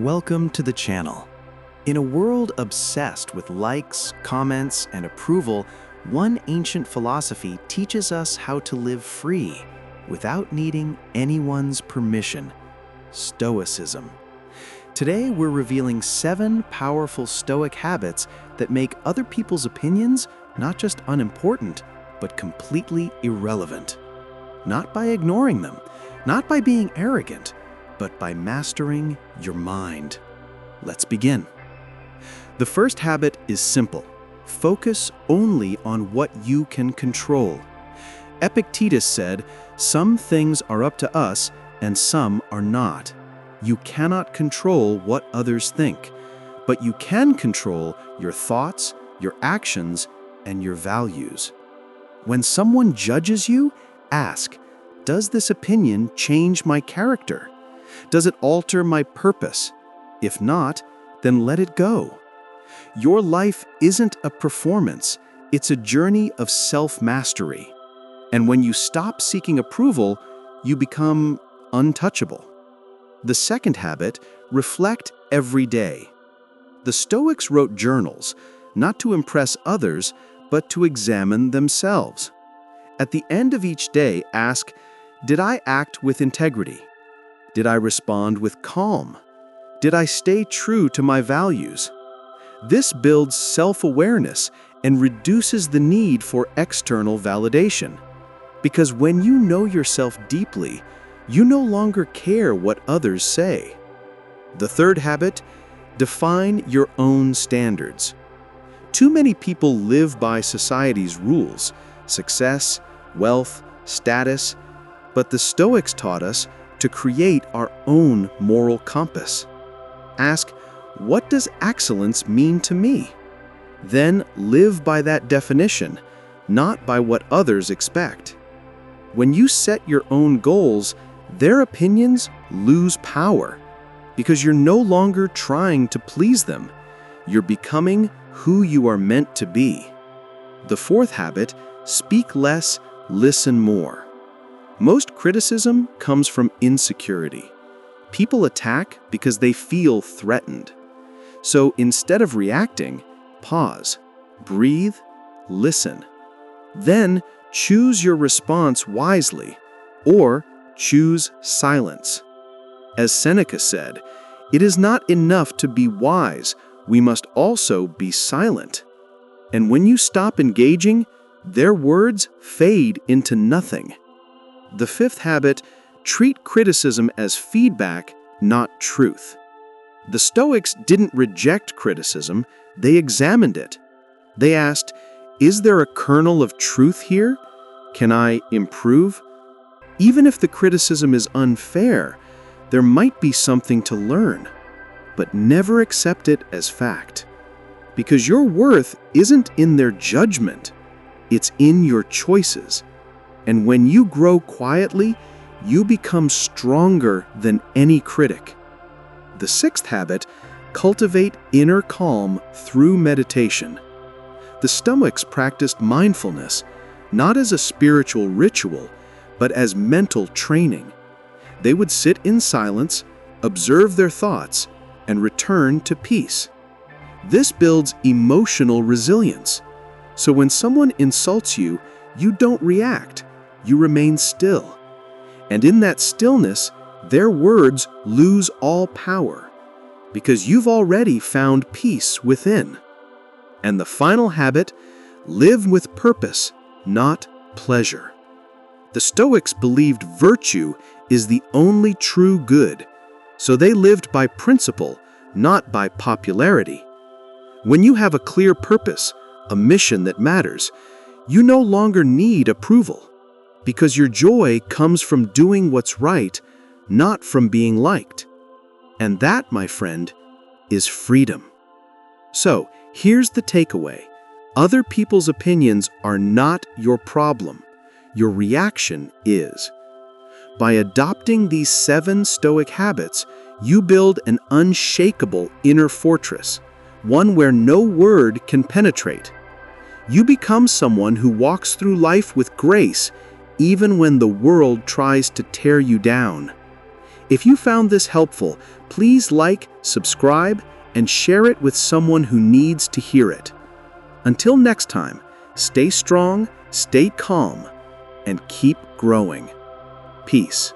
Welcome to the channel. In a world obsessed with likes, comments, and approval, one ancient philosophy teaches us how to live free without needing anyone's permission: Stoicism. Today, we're revealing 7 powerful Stoic habits that make other people's opinions not just unimportant, but completely irrelevant. Not by ignoring them, not by being arrogant, but by mastering your mind. Let's begin. The first habit is simple. Focus only on what you can control. Epictetus said, "Some things are up to us and some are not. You cannot control what others think, but you can control your thoughts, your actions, and your values." When someone judges you, ask, "Does this opinion change my character? Does it alter my purpose? If not, then let it go." Your life isn't a performance, it's a journey of self-mastery. And when you stop seeking approval, you become untouchable. The second habit, reflect every day. The Stoics wrote journals, not to impress others, but to examine themselves. At the end of each day, ask, "Did I act with integrity? Did I respond with calm? Did I stay true to my values?" This builds self-awareness and reduces the need for external validation. Because when you know yourself deeply, you no longer care what others say. The third habit, define your own standards. Too many people live by society's rules: success, wealth, status, but the Stoics taught us to create our own moral compass. Ask, what does excellence mean to me? Then live by that definition, not by what others expect. When you set your own goals, their opinions lose power, because you're no longer trying to please them. You're becoming who you are meant to be. The fourth habit, speak less, listen more. Most criticism comes from insecurity. People attack because they feel threatened. So instead of reacting, pause, breathe, listen. Then choose your response wisely, or choose silence. As Seneca said, "It is not enough to be wise, we must also be silent." And when you stop engaging, their words fade into nothing. The fifth habit, treat criticism as feedback, not truth. The Stoics didn't reject criticism, they examined it. They asked, is there a kernel of truth here? Can I improve? Even if the criticism is unfair, there might be something to learn. But never accept it as fact. Because your worth isn't in their judgment, it's in your choices. And when you grow quietly, you become stronger than any critic. The sixth habit, cultivate inner calm through meditation. The Stoics practiced mindfulness, not as a spiritual ritual, but as mental training. They would sit in silence, observe their thoughts, and return to peace. This builds emotional resilience. So when someone insults you, you don't react. You remain still. And in that stillness, their words lose all power, because you've already found peace within. And the final habit, live with purpose, not pleasure. The Stoics believed virtue is the only true good, so they lived by principle, not by popularity. When you have a clear purpose, a mission that matters, you no longer need approval. Because your joy comes from doing what's right, not from being liked. And that, my friend, is freedom. So, here's the takeaway. Other people's opinions are not your problem. Your reaction is. By adopting these 7 Stoic habits, you build an unshakable inner fortress, one where no word can penetrate. You become someone who walks through life with grace, even when the world tries to tear you down. If you found this helpful, Please like, subscribe, and share it with someone who needs to hear it. Until next time, stay strong, stay calm, and keep growing. Peace.